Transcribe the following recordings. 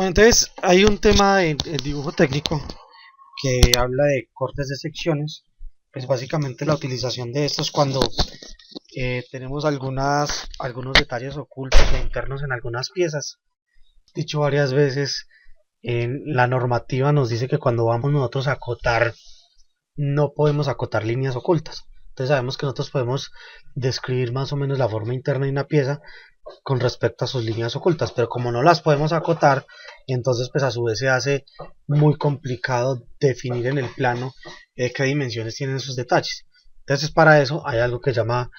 Bueno, entonces hay un tema en dibujo técnico que habla de cortes de secciones. Pues básicamente la utilización de estos cuando tenemos algunos detalles ocultos e internos en algunas piezas. Dicho varias veces, en la normativa nos dice que cuando vamos nosotros a acotar, no podemos acotar líneas ocultas. Entonces sabemos que nosotros podemos describir más o menos la forma interna de una pieza con respecto a sus líneas ocultas, pero como no las podemos acotar, entonces pues a su vez se hace muy complicado definir en el plano qué dimensiones tienen esos detalles. Entonces para eso hay algo que se llama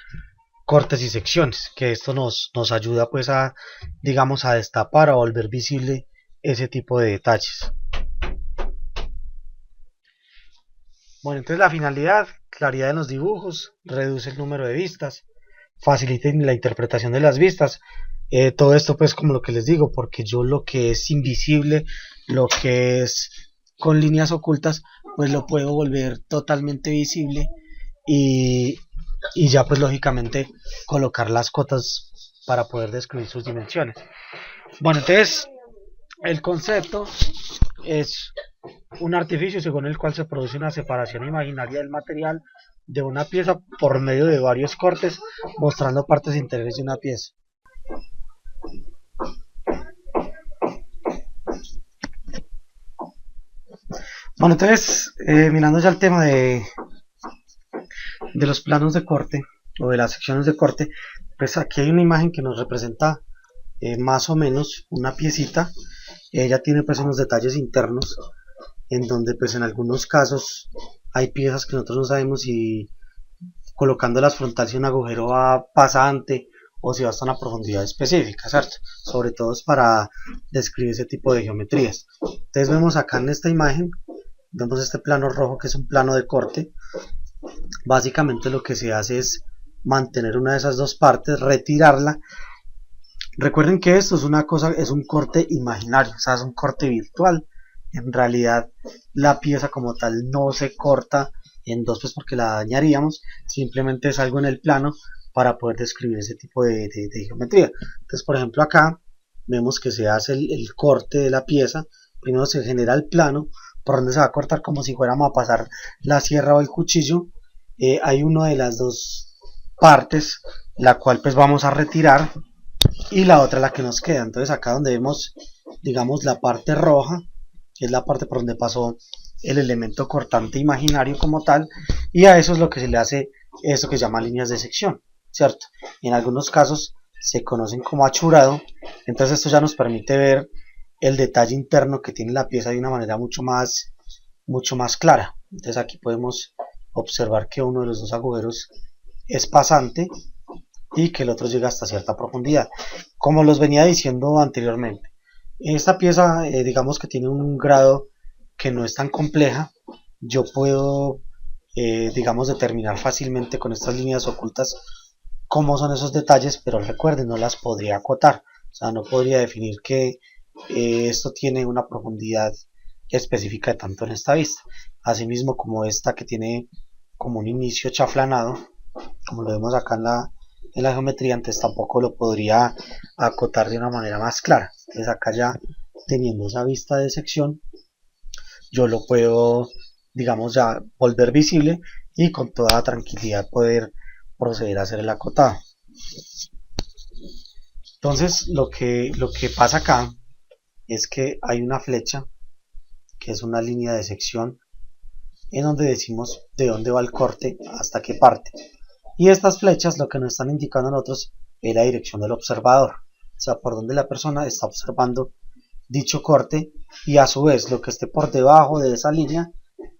cortes y secciones, que esto nos ayuda pues a, digamos, a destapar o a volver visible ese tipo de detalles. Bueno, entonces la finalidad: claridad en los dibujos, reduce el número de vistas, facilita la interpretación de las vistas. Todo esto pues como lo que les digo, porque yo lo que es invisible, lo que es con líneas ocultas, pues lo puedo volver totalmente visible y, y ya pues lógicamente colocar las cotas para poder describir sus dimensiones. Bueno, entonces el concepto es un artificio según el cual se produce una separación imaginaria del material de una pieza por medio de varios cortes, mostrando partes interiores de una pieza. Bueno, entonces, mirando ya el tema de los planos de corte o de las secciones de corte, pues aquí hay una imagen que nos representa más o menos una piecita. Ella tiene pues unos detalles internos en donde pues en algunos casos hay piezas que nosotros no sabemos si colocando las frontales y un agujero va pasante o si va hasta una profundidad específica, ¿cierto? Sobre todo es para describir ese tipo de geometrías. Entonces vemos acá en esta imagen, vemos este plano rojo que es un plano de corte. Básicamente lo que se hace es mantener una de esas dos partes, retirarla. Recuerden que esto es una cosa, es un corte imaginario, o sea, es un corte virtual. En realidad la pieza como tal no se corta en dos pues porque la dañaríamos, simplemente es algo en el plano para poder describir ese tipo de geometría. Entonces por ejemplo acá vemos que se hace el corte de la pieza, primero se genera el plano por donde se va a cortar como si fuéramos a pasar la sierra o el cuchillo. Hay una de las dos partes la cual pues vamos a retirar y la otra la que nos queda. Entonces acá donde vemos, digamos, la parte roja, que es la parte por donde pasó el elemento cortante imaginario como tal, y a eso es lo que se le hace esto que se llama líneas de sección, ¿cierto? En algunos casos se conocen como achurado. Entonces esto ya nos permite ver el detalle interno que tiene la pieza de una manera mucho más clara. Entonces aquí podemos observar que uno de los dos agujeros es pasante y que el otro llega hasta cierta profundidad, como los venía diciendo anteriormente. Esta pieza digamos que tiene un grado que no es tan compleja. Yo puedo digamos determinar fácilmente con estas líneas ocultas cómo son esos detalles, pero recuerden, no las podría acotar, o sea, no podría definir que esto tiene una profundidad específica de tanto en esta vista, asimismo como esta que tiene como un inicio chaflanado, como lo vemos acá en la geometría. Antes tampoco lo podría acotar de una manera más clara. Entonces acá ya teniendo esa vista de sección, yo lo puedo, digamos, ya volver visible y con toda tranquilidad poder proceder a hacer el acotado. Entonces lo que pasa acá es que hay una flecha que es una línea de sección en donde decimos de dónde va el corte hasta qué parte. Y estas flechas lo que nos están indicando a nosotros es la dirección del observador, o sea, por donde la persona está observando dicho corte, y a su vez lo que esté por debajo de esa línea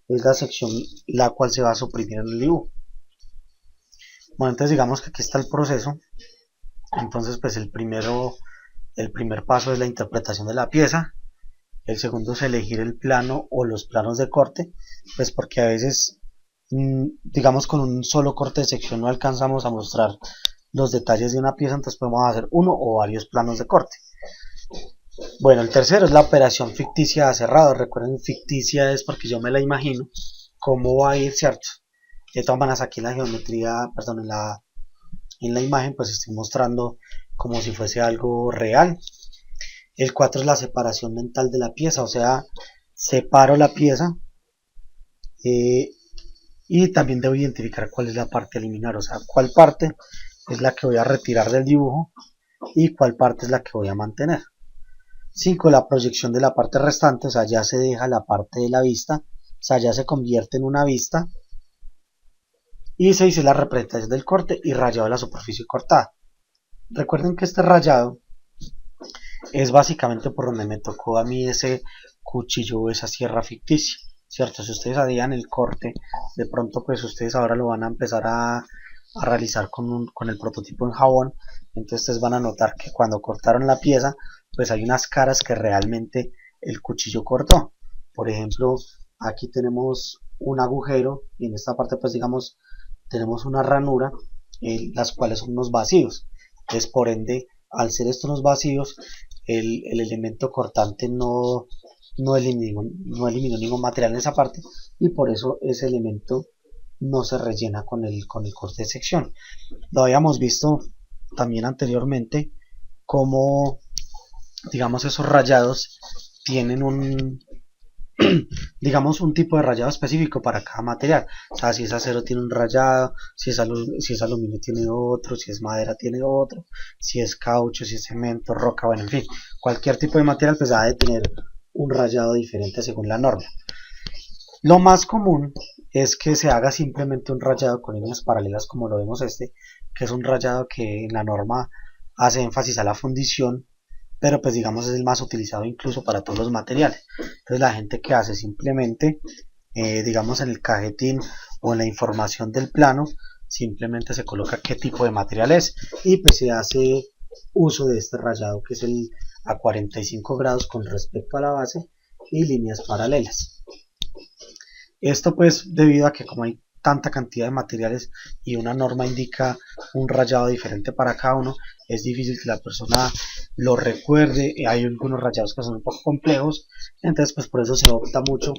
es la sección la cual se va a suprimir en el dibujo. Bueno, entonces digamos que aquí está el proceso. Entonces pues el primer paso es la interpretación de la pieza. El segundo es elegir el plano o los planos de corte, pues porque a veces digamos con un solo corte de sección no alcanzamos a mostrar los detalles de una pieza, entonces podemos hacer uno o varios planos de corte. Bueno, el tercero es la operación ficticia de cerrado. Recuerden, ficticia es porque yo me la imagino cómo va a ir, ¿cierto? De todas maneras aquí en la geometría, perdón, en la imagen pues estoy mostrando como si fuese algo real. El 4 es la separación mental de la pieza, o sea, separo la pieza y también debo identificar cuál es la parte a eliminar, o sea, cuál parte es la que voy a retirar del dibujo y cuál parte es la que voy a mantener. 5. La proyección de la parte restante, o sea, ya se deja la parte de la vista, o sea, ya se convierte en una vista. Y 6 es la representación del corte y rayado de la superficie cortada. Recuerden que este rayado es básicamente por donde me tocó a mí ese cuchillo o esa sierra ficticia, ¿cierto? Si ustedes harían el corte, de pronto pues ustedes ahora lo van a empezar a realizar con el prototipo en jabón, entonces ustedes van a notar que cuando cortaron la pieza, pues hay unas caras que realmente el cuchillo cortó. Por ejemplo, aquí tenemos un agujero y en esta parte pues digamos tenemos una ranura, las cuales son unos vacíos. Entonces por ende, al ser estos unos vacíos, el elemento cortante no eliminó ningún material en esa parte y por eso ese elemento no se rellena con el corte de sección. Lo habíamos visto también anteriormente como digamos esos rayados tienen digamos un tipo de rayado específico para cada material, o sea, si es acero tiene un rayado, si es aluminio tiene otro, si es madera tiene otro, si es caucho, si es cemento, roca, bueno, en fin, cualquier tipo de material pues ha de tener un rayado diferente según la norma. Lo más común es que se haga simplemente un rayado con líneas paralelas como lo vemos que es un rayado que en la norma hace énfasis a la fundición, pero pues digamos es el más utilizado incluso para todos los materiales. Entonces la gente que hace simplemente, digamos en el cajetín o en la información del plano, simplemente se coloca qué tipo de material es y pues se hace uso de este rayado que es el a 45 grados con respecto a la base y líneas paralelas. Esto pues debido a que como hay tanta cantidad de materiales y una norma indica un rayado diferente para cada uno, es difícil que la persona lo recuerde. Hay algunos rayados que son un poco complejos, entonces pues por eso se opta mucho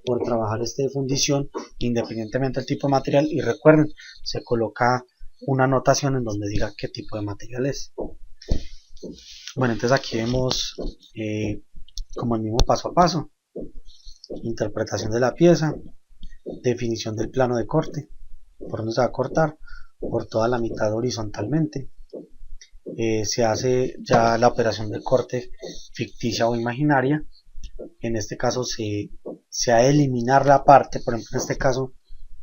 por trabajar este de fundición independientemente del tipo de material, y recuerden, se coloca una anotación en donde diga qué tipo de material es. Bueno, entonces aquí vemos como el mismo paso a paso: interpretación de la pieza, definición del plano de corte, por donde se va a cortar, por toda la mitad horizontalmente. Se hace ya la operación de corte ficticia o imaginaria. En este caso se ha de eliminar la parte, por ejemplo en este caso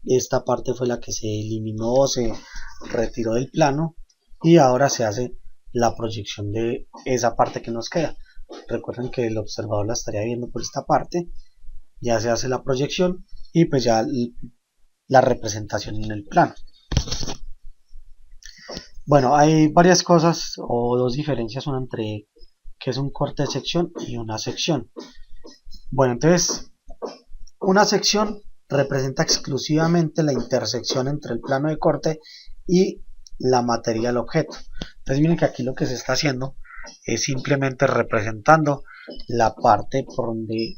esta parte fue la que se eliminó o se retiró del plano, y ahora se hace la proyección de esa parte que nos queda. Recuerden que el observador la estaría viendo por esta parte, ya se hace la proyección y pues ya la representación en el plano. Bueno, hay varias cosas o dos diferencias, una entre que es un corte de sección y una sección. Bueno, entonces una sección representa exclusivamente la intersección entre el plano de corte y la materia del objeto. Entonces miren que aquí lo que se está haciendo es simplemente representando la parte por donde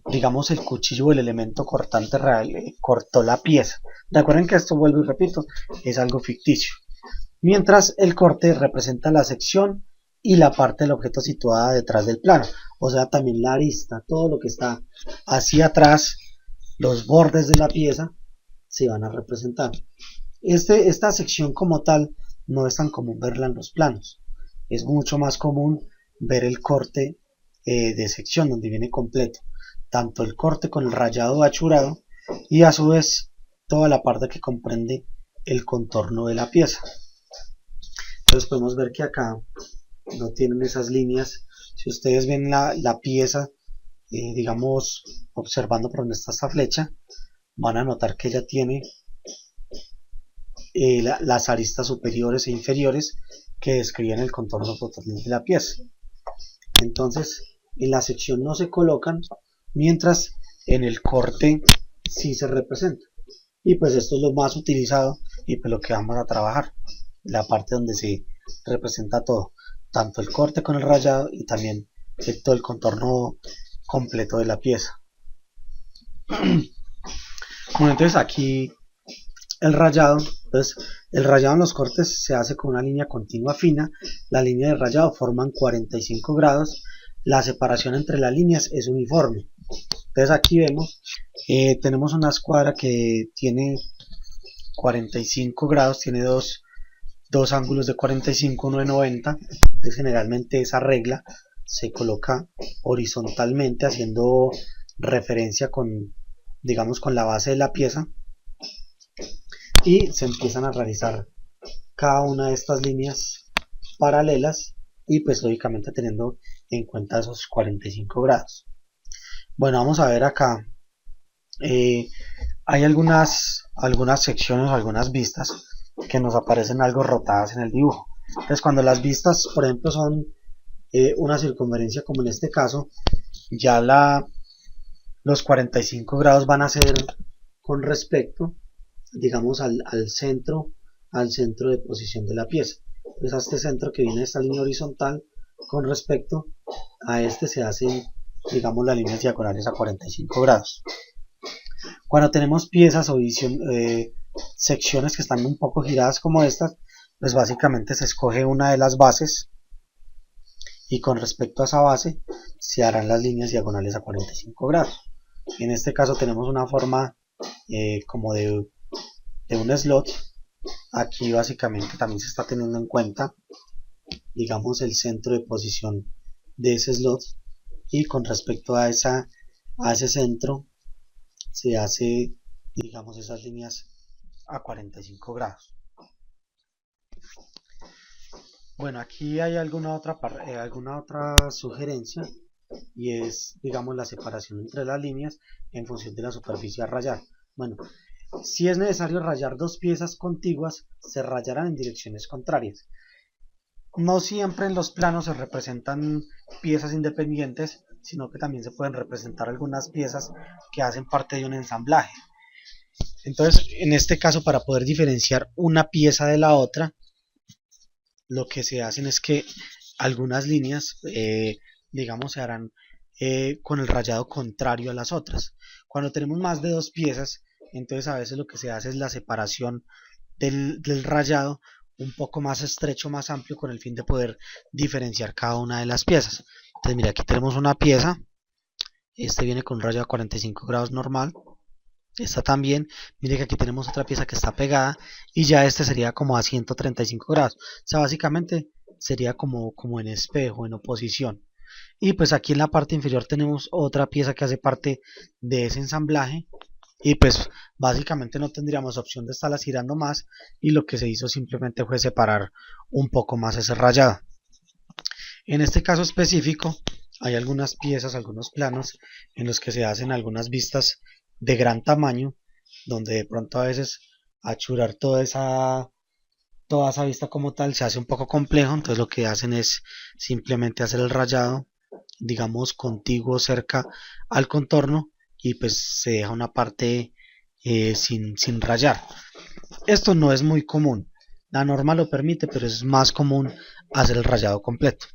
digamos el cuchillo o el elemento cortante real cortó la pieza. Recuerden que esto, vuelvo y repito, es algo ficticio, mientras el corte representa la sección y la parte del objeto situada detrás del plano, o sea también la arista, todo lo que está hacia atrás, los bordes de la pieza se van a representar. Esta sección como tal no es tan común verla en los planos, es mucho más común ver el corte de sección donde viene completo tanto el corte con el rayado achurado y a su vez toda la parte que comprende el contorno de la pieza. Entonces podemos ver que acá no tienen esas líneas. Si ustedes ven la pieza, digamos observando por donde está esta flecha, van a notar que ella tiene las aristas superiores e inferiores que describen el contorno total de la pieza. Entonces en la sección no se colocan, mientras en el corte sí se representa, y pues esto es lo más utilizado y pues lo que vamos a trabajar, la parte donde se representa todo, tanto el corte con el rayado y también todo el contorno completo de la pieza. Bueno, entonces aquí el rayado, pues el rayado en los cortes se hace con una línea continua fina. La línea de rayado forman 45 grados la separación entre las líneas es uniforme. Entonces aquí vemos, tenemos una escuadra que tiene 45 grados, tiene dos ángulos de 45, uno de 90. Entonces generalmente esa regla se coloca horizontalmente haciendo referencia con, digamos, con la base de la pieza, y se empiezan a realizar cada una de estas líneas paralelas y pues lógicamente teniendo en cuenta esos 45 grados. Bueno, vamos a ver acá, hay algunas secciones, algunas vistas que nos aparecen algo rotadas en el dibujo. Entonces cuando las vistas, por ejemplo, son una circunferencia como en este caso, ya los 45 grados van a ser con respecto, digamos, al centro de posición de la pieza. Entonces a este centro que viene esta línea horizontal, con respecto a este se hacen, digamos, las líneas diagonales a 45 grados. Cuando tenemos piezas o secciones que están un poco giradas como estas, pues básicamente se escoge una de las bases y con respecto a esa base se harán las líneas diagonales a 45 grados. En este caso tenemos una forma como de un slot. Aquí básicamente también se está teniendo en cuenta, digamos, el centro de posición de ese slot, y con respecto a ese centro se hace, digamos, esas líneas a 45 grados. Bueno, aquí hay alguna otra sugerencia, y es, digamos, la separación entre las líneas en función de la superficie a rayar. Bueno, si es necesario rayar dos piezas contiguas, se rayarán en direcciones contrarias. No siempre en los planos se representan piezas independientes, sino que también se pueden representar algunas piezas que hacen parte de un ensamblaje. Entonces, en este caso, para poder diferenciar una pieza de la otra, lo que se hacen es que algunas líneas, digamos, se harán con el rayado contrario a las otras. Cuando tenemos más de dos piezas, entonces a veces lo que se hace es la separación del rayado un poco más estrecho, más amplio, con el fin de poder diferenciar cada una de las piezas. Entonces mira, aquí tenemos una pieza, este viene con un rayado a 45 grados normal, esta también, mire que aquí tenemos otra pieza que está pegada, y ya este sería como a 135 grados, o sea, básicamente sería como en espejo, en oposición. Y pues aquí en la parte inferior tenemos otra pieza que hace parte de ese ensamblaje, y pues básicamente no tendríamos opción de estarlas girando más, y lo que se hizo simplemente fue separar un poco más ese rayado. En este caso específico hay algunas piezas, algunos planos en los que se hacen algunas vistas de gran tamaño, donde de pronto a veces achurar toda esa vista como tal se hace un poco complejo. Entonces lo que hacen es simplemente hacer el rayado, digamos, contiguo cerca al contorno, y pues se deja una parte sin rayar. Esto no es muy común, la norma lo permite, pero es más común hacer el rayado completo.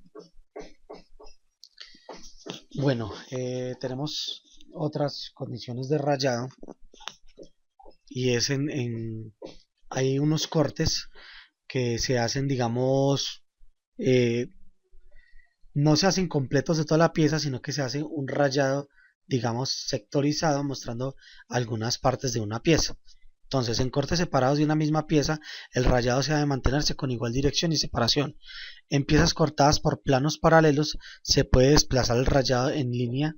Bueno, tenemos otras condiciones de rayado, y es hay unos cortes que se hacen, digamos, no se hacen completos de toda la pieza, sino que se hace un rayado, digamos, sectorizado, mostrando algunas partes de una pieza. Entonces, en cortes separados de una misma pieza, el rayado se ha de mantenerse con igual dirección y separación. En piezas cortadas por planos paralelos, se puede desplazar el rayado en línea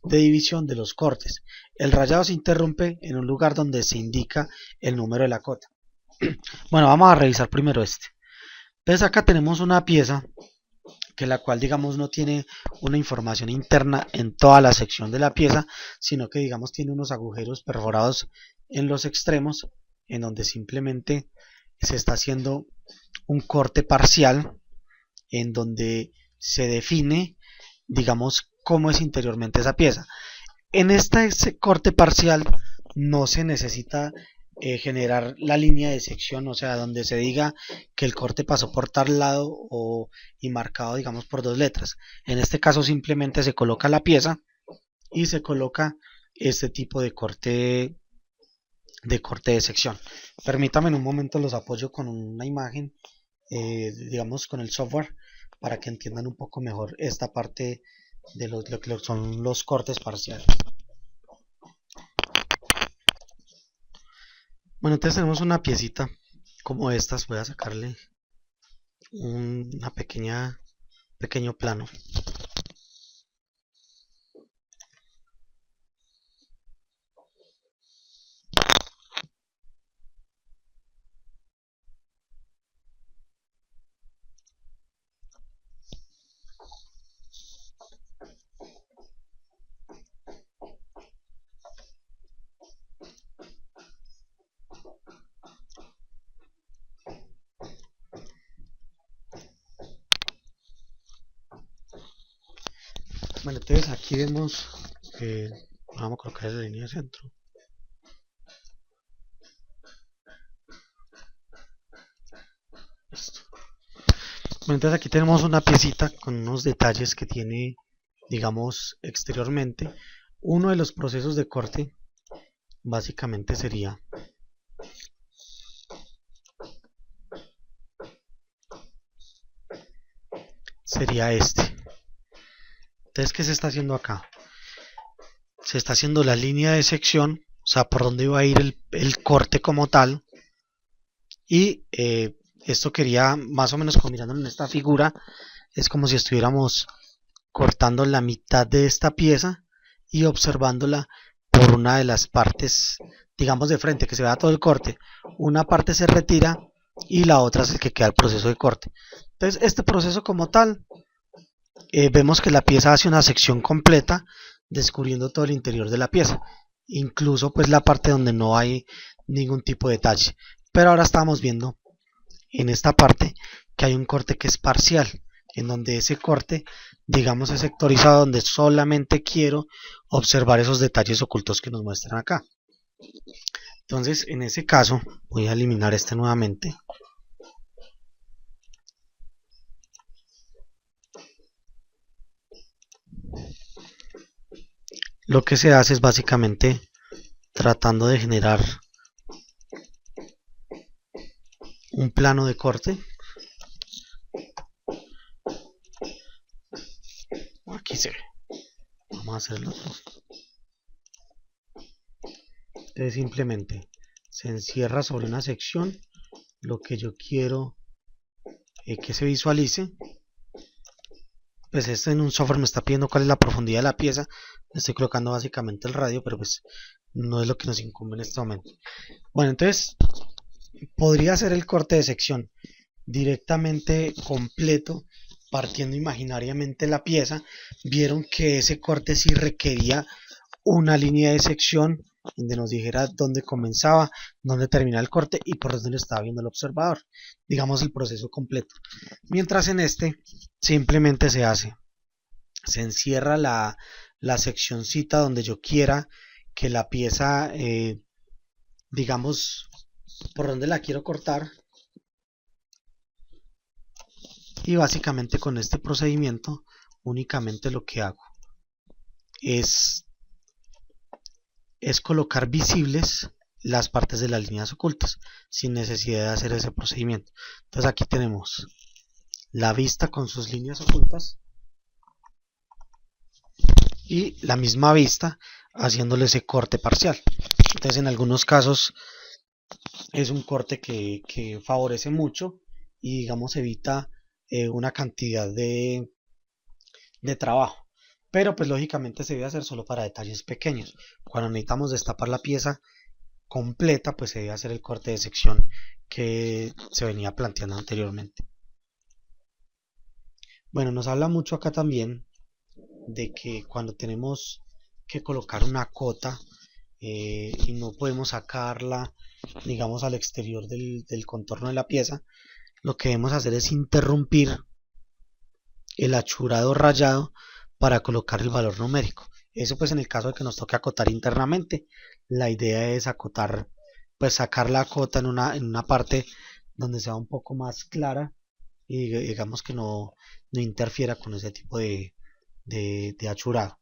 de división de los cortes. El rayado se interrumpe en un lugar donde se indica el número de la cota. Bueno, vamos a revisar primero este. Entonces acá tenemos una pieza que la cual, digamos, no tiene una información interna en toda la sección de la pieza, sino que, digamos, tiene unos agujeros perforados en los extremos, en donde simplemente se está haciendo un corte parcial, en donde se define, digamos, cómo es interiormente esa pieza. En ese corte parcial no se necesita generar la línea de sección, o sea, donde se diga que el corte pasó por tal lado y marcado, digamos, por dos letras. En este caso simplemente se coloca la pieza y se coloca este tipo de corte de sección. Permítame en un momento, los apoyo con una imagen, digamos, con el software, para que entiendan un poco mejor esta parte lo que son los cortes parciales. Bueno, entonces tenemos una piecita como estas. Voy a sacarle una pequeño plano. Bueno, entonces aquí vemos, vamos a colocar la línea de centro. Listo. Bueno, entonces aquí tenemos una piecita con unos detalles que tiene, digamos, exteriormente. Uno de los procesos de corte básicamente sería este. Entonces, ¿qué se está haciendo acá? Se está haciendo la línea de sección, o sea, por donde va a ir el corte como tal. Y esto quería, más o menos combinando en esta figura, es como si estuviéramos cortando la mitad de esta pieza y observándola por una de las partes, digamos de frente, que se vea todo el corte. Una parte se retira y la otra es el que queda el proceso de corte. Entonces, este proceso como tal, vemos que la pieza hace una sección completa, descubriendo todo el interior de la pieza, incluso pues la parte donde no hay ningún tipo de detalle. Pero ahora estamos viendo en esta parte que hay un corte que es parcial, en donde ese corte, digamos, es sectorizado, donde solamente quiero observar esos detalles ocultos que nos muestran acá. Entonces, en ese caso, voy a eliminar este nuevamente. Lo que se hace es básicamente tratando de generar un plano de corte. Aquí se ve. Vamos a hacerlo. Entonces simplemente se encierra sobre una sección lo que yo quiero que se visualice. Pues esto en un software me está pidiendo cuál es la profundidad de la pieza. Le estoy colocando básicamente el radio, pero pues no es lo que nos incumbe en este momento. Bueno, entonces podría hacer el corte de sección directamente completo, partiendo imaginariamente la pieza. Vieron que ese corte sí requería una línea de sección donde nos dijera dónde comenzaba, dónde terminaba el corte y por dónde lo estaba viendo el observador, digamos el proceso completo. Mientras en este simplemente se encierra la seccioncita donde yo quiera que la pieza, digamos, por donde la quiero cortar. Y básicamente con este procedimiento únicamente lo que hago es colocar visibles las partes de las líneas ocultas sin necesidad de hacer ese procedimiento. Entonces aquí tenemos la vista con sus líneas ocultas y la misma vista haciéndole ese corte parcial. Entonces en algunos casos es un corte que favorece mucho y digamos evita una cantidad de trabajo. Pero pues lógicamente se debe hacer solo para detalles pequeños. Cuando necesitamos destapar la pieza completa, pues se debe hacer el corte de sección que se venía planteando anteriormente. Bueno, nos habla mucho acá también de que cuando tenemos que colocar una cota y no podemos sacarla, digamos, al exterior del contorno de la pieza, lo que debemos hacer es interrumpir el achurado rayado para colocar el valor numérico. Eso pues en el caso de que nos toque acotar internamente, la idea es acotar, pues sacar la cota en una parte donde sea un poco más clara y digamos que no interfiera con ese tipo de achurado.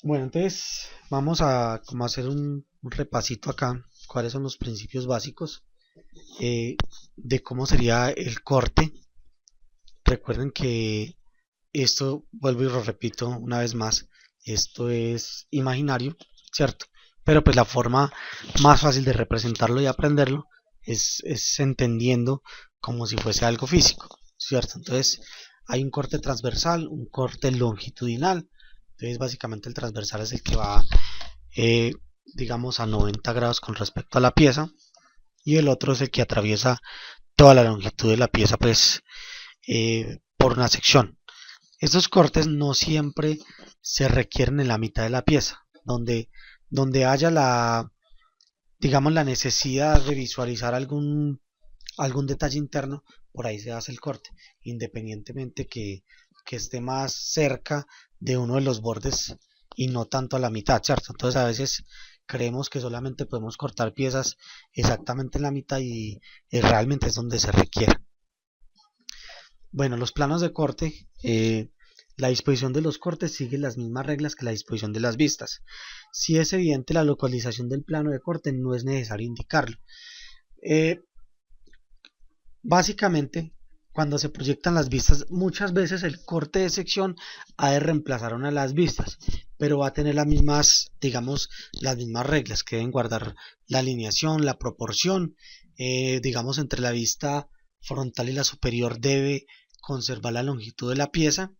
Bueno, entonces vamos a como hacer un repasito acá, cuáles son los principios básicos. de cómo sería el corte. Recuerden que esto, vuelvo y lo repito una vez más, esto es imaginario, ¿cierto? Pero pues la forma más fácil de representarlo y aprenderlo es entendiendo como si fuese algo físico, ¿cierto? Entonces hay un corte transversal, un corte longitudinal. Entonces básicamente el transversal es el que va, eh, digamos, a 90 grados con respecto a la pieza, y el otro es el que atraviesa toda la longitud de la pieza, pues por una sección. Estos cortes no siempre se requieren en la mitad de la pieza, donde haya digamos, la necesidad de visualizar algún detalle interno, por ahí se hace el corte, independientemente que esté más cerca de uno de los bordes y no tanto a la mitad, ¿cierto? Entonces a veces creemos que solamente podemos cortar piezas exactamente en la mitad y realmente es donde se requiere. Bueno, los planos de corte, la disposición de los cortes sigue las mismas reglas que la disposición de las vistas. Si es evidente la localización del plano de corte, no es necesario indicarlo. Básicamente, cuando se proyectan las vistas, muchas veces el corte de sección ha de reemplazar una de las vistas, pero va a tener las mismas, digamos, las mismas reglas que deben guardar la alineación, la proporción, digamos, entre la vista frontal y la superior debe conservar la longitud de la pieza,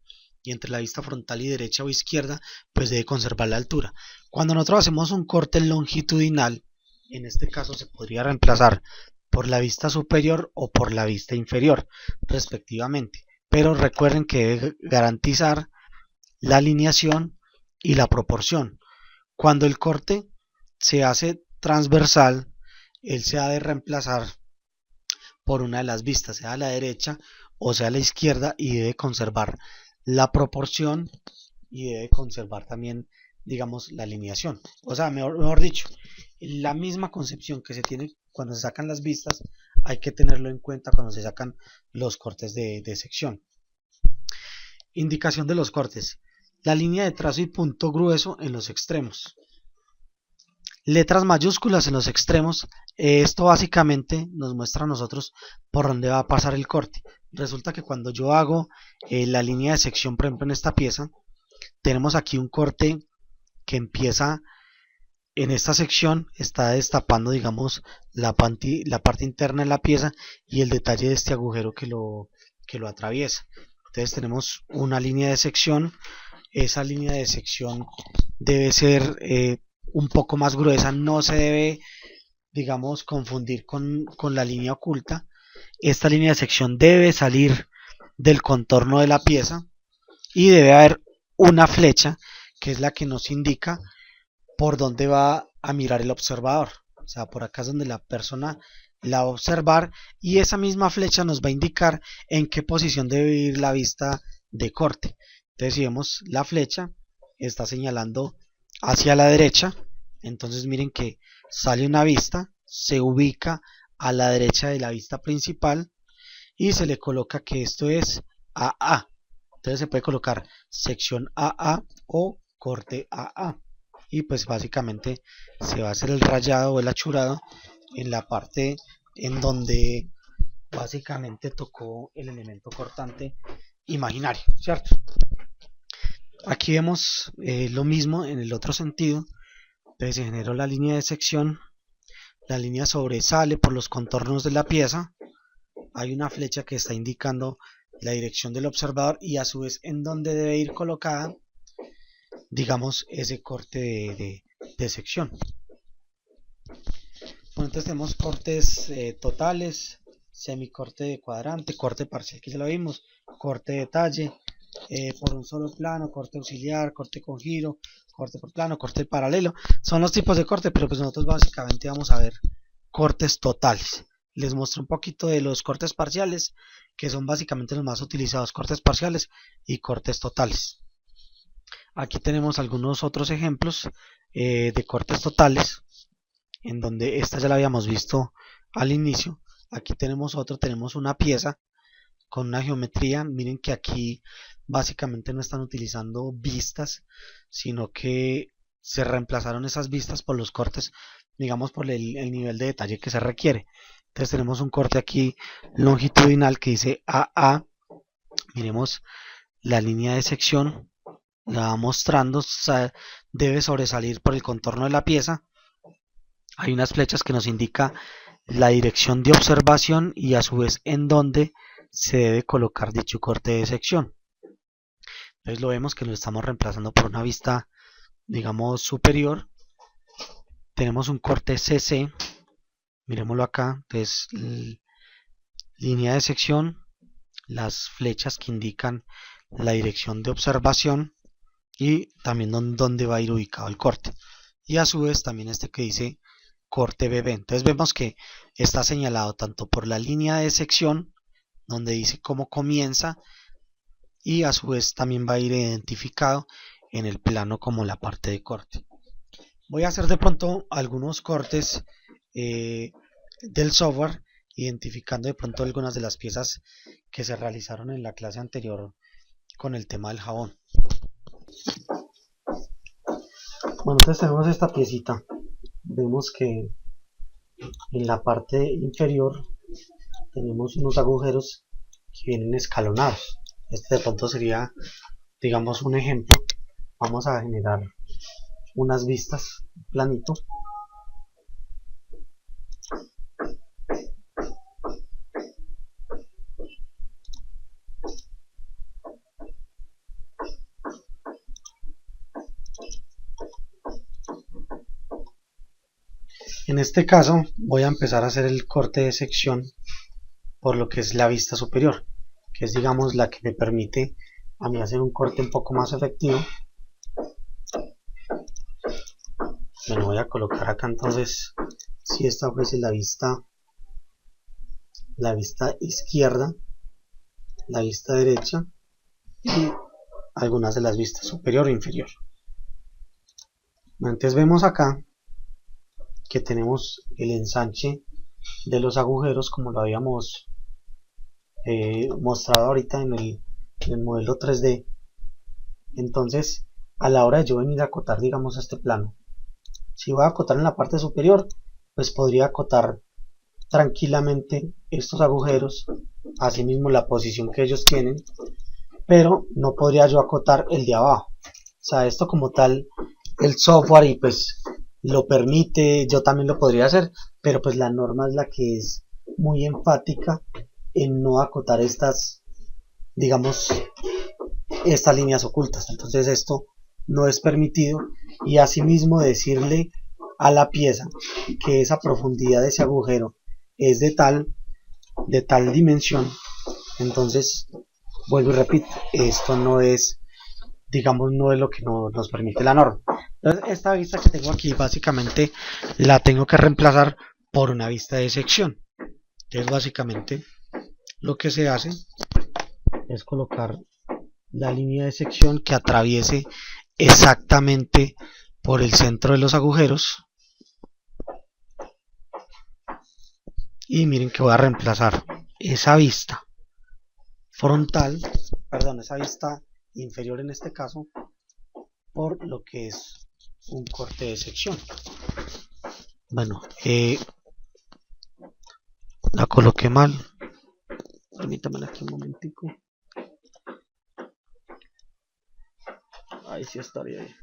y entre la vista frontal y derecha o izquierda pues debe conservar la altura. Cuando nosotros hacemos un corte longitudinal, en este caso se podría reemplazar por la vista superior o por la vista inferior respectivamente, pero recuerden que debe garantizar la alineación y la proporción. Cuando el corte se hace transversal, él se ha de reemplazar por una de las vistas, sea a la derecha o sea a la izquierda, y debe conservar la proporción y debe conservar también, digamos, la alineación. O sea, mejor dicho, la misma concepción que se tiene cuando se sacan las vistas, hay que tenerlo en cuenta cuando se sacan los cortes de sección. Indicación de los cortes: la línea de trazo y punto grueso en los extremos. Letras mayúsculas en los extremos. Esto básicamente nos muestra a nosotros por dónde va a pasar el corte. Resulta que cuando yo hago la línea de sección, por ejemplo en esta pieza, tenemos aquí un corte que empieza en esta sección, está destapando, digamos, la parte interna de la pieza y el detalle de este agujero que lo atraviesa. Entonces tenemos una línea de sección. Esa línea de sección debe ser un poco más gruesa, no se debe, digamos, confundir con la línea oculta. Esta línea de sección debe salir del contorno de la pieza y debe haber una flecha que es la que nos indica por dónde va a mirar el observador. O sea, por acá es donde la persona la va a observar, y esa misma flecha nos va a indicar en qué posición debe ir la vista de corte. Entonces, si vemos la flecha, está señalando hacia la derecha. Entonces miren que sale una vista, se ubica a la derecha de la vista principal y se le coloca que esto es AA. Entonces se puede colocar sección AA o corte AA. Y pues básicamente se va a hacer el rayado o el achurado en la parte en donde básicamente tocó el elemento cortante imaginario, ¿cierto? Aquí vemos lo mismo en el otro sentido. Entonces se generó la línea de sección, la línea sobresale por los contornos de la pieza, hay una flecha que está indicando la dirección del observador y a su vez en donde debe ir colocada, digamos, ese corte de sección. Bueno, entonces tenemos cortes totales, semicorte de cuadrante, corte parcial que ya lo vimos, corte de talle, por un solo plano, corte auxiliar, corte con giro, corte por plano, corte paralelo. Son los tipos de corte, pero pues nosotros básicamente vamos a ver cortes totales. Les muestro un poquito de los cortes parciales, que son básicamente los más utilizados: cortes parciales y cortes totales. Aquí tenemos algunos otros ejemplos de cortes totales, en donde esta ya la habíamos visto al inicio. Aquí tenemos otro, tenemos una pieza con una geometría. Miren que aquí básicamente no están utilizando vistas, sino que se reemplazaron esas vistas por los cortes, digamos, por el nivel de detalle que se requiere. Entonces tenemos un corte aquí longitudinal que dice AA. Miremos la línea de sección, la va mostrando, debe sobresalir por el contorno de la pieza. Hay unas flechas que nos indican la dirección de observación y a su vez en dónde se debe colocar dicho corte de sección. Entonces lo vemos que lo estamos reemplazando por una vista, digamos, superior. Tenemos un corte CC, miremoslo acá. Entonces línea de sección, las flechas que indican la dirección de observación y también dónde va a ir ubicado el corte, y a su vez también este que dice corte BB. Entonces vemos que está señalado tanto por la línea de sección donde dice cómo comienza, y a su vez también va a ir identificado en el plano como la parte de corte. Voy a hacer de pronto algunos cortes del software, identificando de pronto algunas de las piezas que se realizaron en la clase anterior con el tema del jabón. Bueno, entonces tenemos esta piecita. Vemos que en la parte inferior tenemos unos agujeros que vienen escalonados. Este de pronto sería, digamos, un ejemplo. Vamos a generar unas vistas planito. En este caso voy a empezar a hacer el corte de sección por lo que es la vista superior, que es, digamos, la que me permite a mí hacer un corte un poco más efectivo. Me lo voy a colocar acá. Entonces, si esta fuese la vista izquierda, la vista derecha y algunas de las vistas superior e inferior. Entonces vemos acá que tenemos el ensanche de los agujeros como lo habíamos mostrado ahorita en el modelo 3D. Entonces, a la hora de yo venir a acotar, digamos, este plano, si voy a acotar en la parte superior, pues podría acotar tranquilamente estos agujeros, asimismo la posición que ellos tienen, pero no podría yo acotar el de abajo. O sea, esto como tal, el software y pues lo permite, yo también lo podría hacer, pero pues la norma es la que es muy enfática en no acotar estas, digamos, estas líneas ocultas. Entonces esto no es permitido, y asimismo decirle a la pieza que esa profundidad de ese agujero es de tal dimensión. Entonces vuelvo y repito, esto no es, digamos, no es lo que nos permite la norma. Entonces esta vista que tengo aquí básicamente la tengo que reemplazar por una vista de sección. Entonces básicamente lo que se hace es colocar la línea de sección que atraviese exactamente por el centro de los agujeros, y miren que voy a reemplazar esa vista frontal, perdón, esa vista inferior en este caso, por lo que es un corte de sección. Bueno, la coloqué mal, permítanme aquí un momentico. Ahí sí estaría ahí.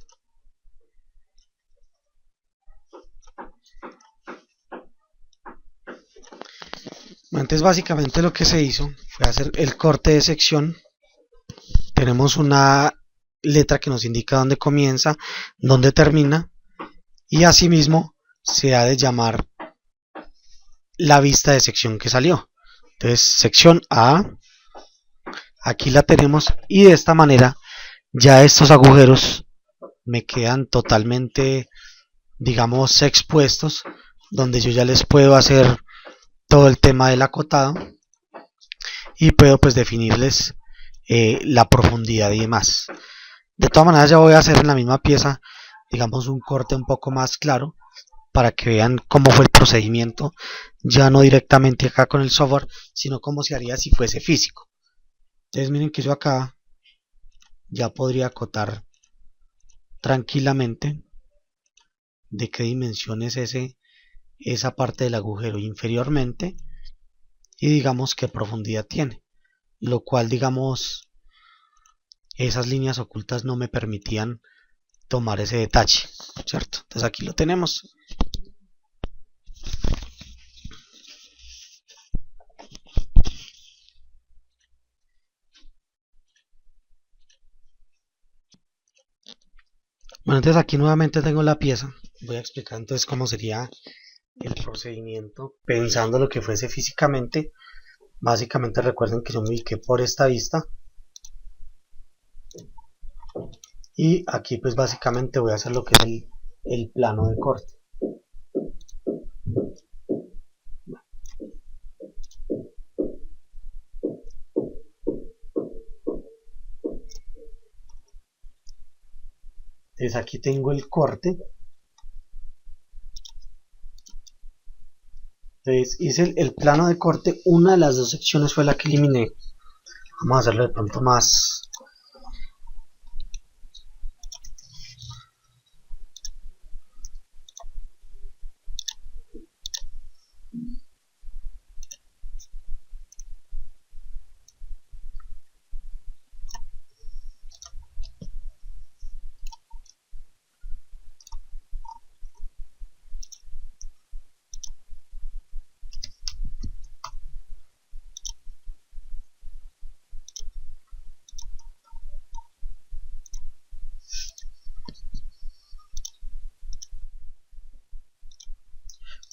Entonces básicamente lo que se hizo fue hacer el corte de sección. Tenemos una letra que nos indica dónde comienza, dónde termina, y asimismo se ha de llamar la vista de sección que salió. Entonces sección A, aquí la tenemos, y de esta manera ya estos agujeros me quedan totalmente, digamos, expuestos, donde yo ya les puedo hacer todo el tema del acotado y puedo pues definirles la profundidad y demás. De todas maneras ya voy a hacer en la misma pieza, digamos, un corte un poco más claro para que vean cómo fue el procedimiento, ya no directamente acá con el software, sino cómo se haría si fuese físico. Entonces miren que yo acá ya podría acotar tranquilamente de qué dimensión es ese esa parte del agujero inferiormente y digamos qué profundidad tiene, lo cual digamos esas líneas ocultas no me permitían tomar ese detalle, ¿cierto? Entonces aquí lo tenemos. Bueno, entonces aquí nuevamente tengo la pieza. Voy a explicar entonces cómo sería el procedimiento pensando lo que fuese físicamente. Básicamente recuerden que yo me ubiqué por esta vista y aquí pues básicamente voy a hacer lo que es el plano de corte. Entonces aquí tengo el corte. Entonces hice el plano de corte. Una de las dos secciones fue la que eliminé. Vamos a hacerlo de pronto más.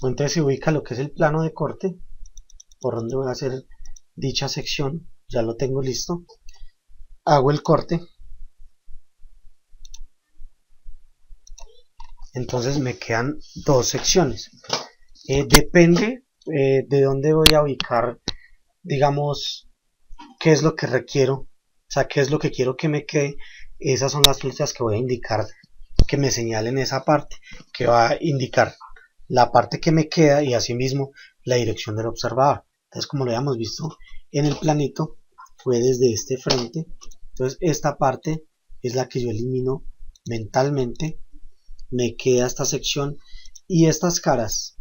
Entonces se ubica lo que es el plano de corte, por donde voy a hacer dicha sección. Ya lo tengo listo. Hago el corte. Entonces me quedan dos secciones. Depende de dónde voy a ubicar, digamos, qué es lo que requiero, o sea, qué es lo que quiero que me quede. Esas son las flechas que voy a indicar, que me señalen esa parte, que va a indicar la parte que me queda y asimismo la dirección del observador. Entonces, como lo habíamos visto en el planito, fue desde este frente. Entonces, esta parte es la que yo elimino mentalmente. Me queda esta sección y estas caras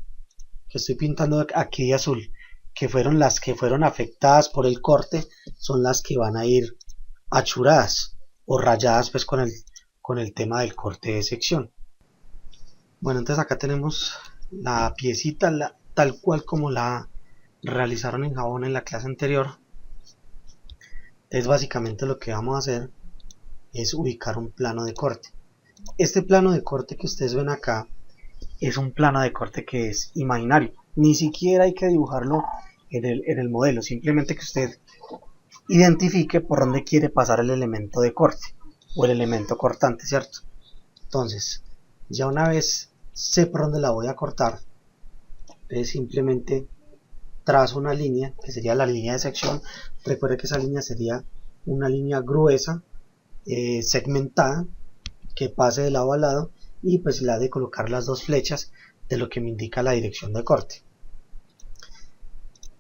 que estoy pintando aquí de azul, que fueron las que fueron afectadas por el corte, son las que van a ir achuradas o rayadas pues con el tema del corte de sección. Bueno, entonces acá tenemos la piecita tal cual como la realizaron en jabón en la clase anterior. Entonces básicamente lo que vamos a hacer es ubicar un plano de corte. Este plano de corte que ustedes ven acá es un plano de corte que es imaginario. Ni siquiera hay que dibujarlo en el modelo, simplemente que usted identifique por dónde quiere pasar el elemento de corte o el elemento cortante, ¿cierto? Entonces, ya una vez sé por dónde la voy a cortar, entonces simplemente trazo una línea que sería la línea de sección. Recuerde que esa línea sería una línea gruesa, segmentada, que pase de lado a lado y pues la de colocar las dos flechas de lo que me indica la dirección de corte.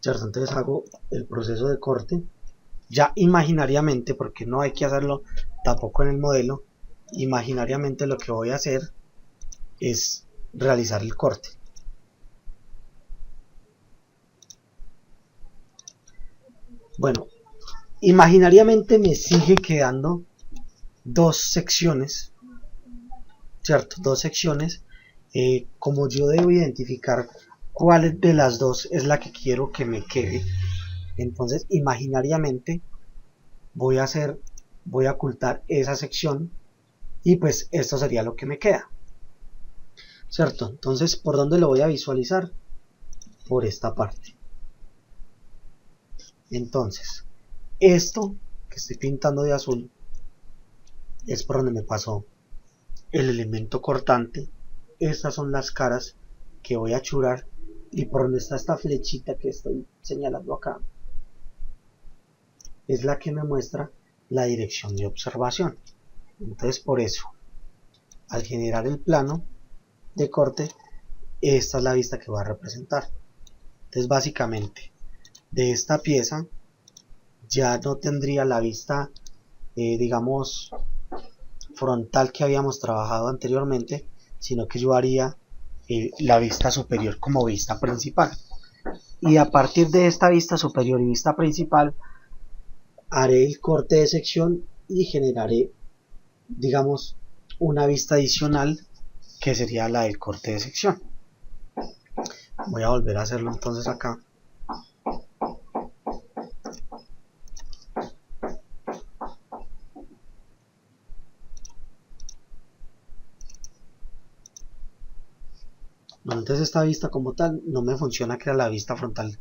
¿Cierto? Entonces hago el proceso de corte ya imaginariamente, porque no hay que hacerlo tampoco en el modelo. Imaginariamente lo que voy a hacer es realizar el corte. Bueno, imaginariamente me sigue quedando dos secciones, ¿cierto? Dos secciones. Como yo debo identificar cuál de las dos es la que quiero que me quede, entonces imaginariamente voy a ocultar esa sección y pues esto sería lo que me queda, ¿cierto? Entonces, ¿por dónde lo voy a visualizar? Por esta parte. Entonces, esto que estoy pintando de azul es por donde me pasó el elemento cortante. Estas son las caras que voy a achurar y por donde está esta flechita que estoy señalando acá es la que me muestra la dirección de observación. Entonces, por eso, al generar el plano de corte, esta es la vista que va a representar. Entonces, básicamente, de esta pieza ya no tendría la vista, digamos, frontal que habíamos trabajado anteriormente, sino que yo haría la vista superior como vista principal. Y a partir de esta vista superior y vista principal haré el corte de sección y generaré, digamos, una vista adicional que sería la del corte de sección. Voy a volver a hacerlo entonces acá. Bueno, entonces esta vista como tal no me funciona, que era la vista frontal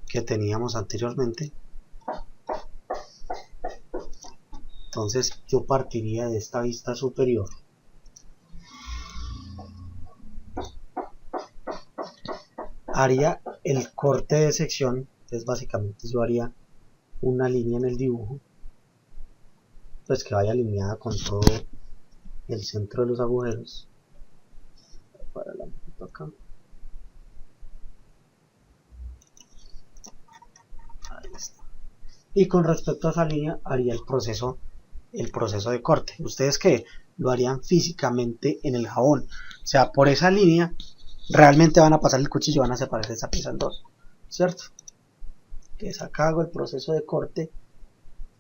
que teníamos anteriormente. Entonces yo partiría de esta vista superior. Haría el corte de sección, entonces básicamente yo haría una línea en el dibujo, pues que vaya alineada con todo el centro de los agujeros. Para la acá. Ahí está. Y con respecto a esa línea haría el proceso de corte. Ustedes que lo harían físicamente en el jabón, o sea, por esa línea realmente van a pasar el cuchillo, van a separar esa pieza en dos, ¿cierto? Entonces acá hago el proceso de corte,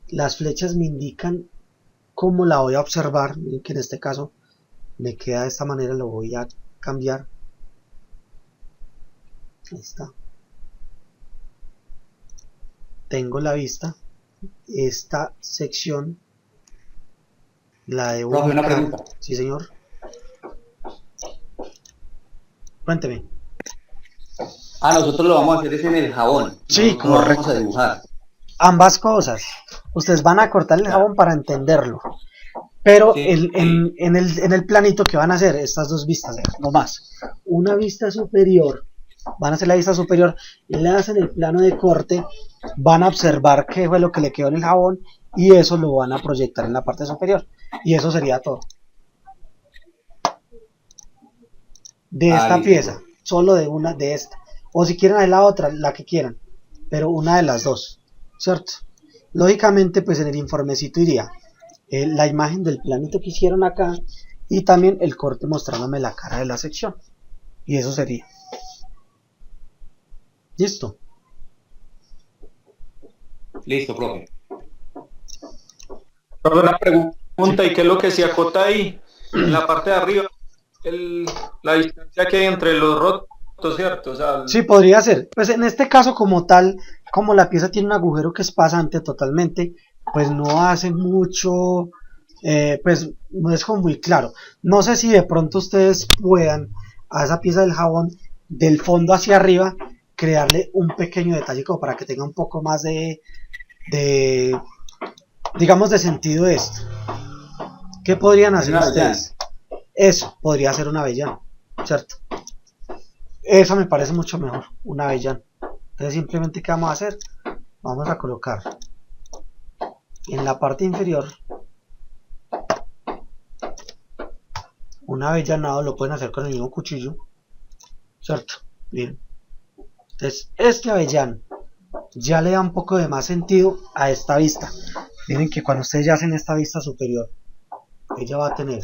las flechas me indican cómo la voy a observar. Miren que en este caso me queda de esta manera, lo voy a cambiar. Ahí está. Tengo la vista, esta sección la debo Profe, una ubicar. pregunta. Sí, señor. Cuénteme. Nosotros lo vamos a hacer es en el jabón, Sí, no vamos correcto. a dibujar. Ambas cosas. Ustedes van a cortar el jabón para entenderlo. Pero Sí, en el planito que van a hacer estas dos vistas, no más. Una vista superior, van a hacer la vista superior, le hacen el plano de corte, van a observar qué fue lo que le quedó en el jabón y eso lo van a proyectar en la parte superior. Y eso sería todo. De esta listo, pieza, profe. solo de una de esta. O si quieren de la otra, la que quieran, pero una de las dos, ¿cierto? Lógicamente, pues en el informecito iría la imagen del planito que hicieron acá y también el corte mostrándome la cara de la sección. Y eso sería. Listo. Listo, profe. Solo una Sí. pregunta, ¿y qué es lo que se acota ahí? En la parte de arriba, la distancia que hay entre los rotos, ¿cierto? O sea, Sí, podría ser. Pues en este caso como tal, como la pieza tiene un agujero que es pasante totalmente, pues no hace mucho, pues no es como muy claro. No sé si de pronto ustedes puedan a esa pieza del jabón, del fondo hacia arriba, crearle un pequeño detalle como para que tenga un poco más de digamos, de sentido esto. ¿Qué podrían Es hacer una avellana. ustedes? Eso podría ser una avellana, ¿cierto? Eso me parece mucho mejor, una avellana. Entonces simplemente, ¿qué vamos a hacer? Vamos a colocar en la parte inferior un avellanado, lo pueden hacer con el mismo cuchillo, ¿cierto? Bien. Entonces este avellano ya le da un poco de más sentido a esta vista. Miren que cuando ustedes ya hacen esta vista superior, ella va a tener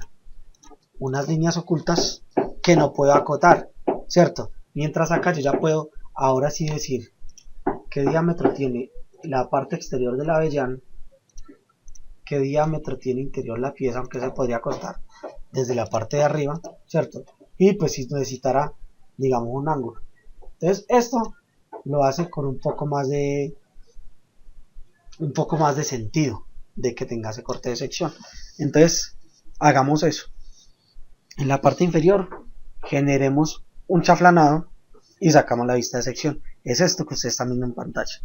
unas líneas ocultas que no puedo acotar, ¿cierto? Mientras acá yo ya puedo ahora sí decir qué diámetro tiene la parte exterior del avellano, qué diámetro tiene interior la pieza, aunque se podría contar desde la parte de arriba, ¿cierto? Y pues si necesitará, digamos, un ángulo. Entonces esto lo hace con un poco más de sentido de que tenga ese corte de sección. Entonces hagamos eso. En la parte inferior generemos un chaflanado y sacamos la vista de sección. Es esto que ustedes están viendo en pantalla.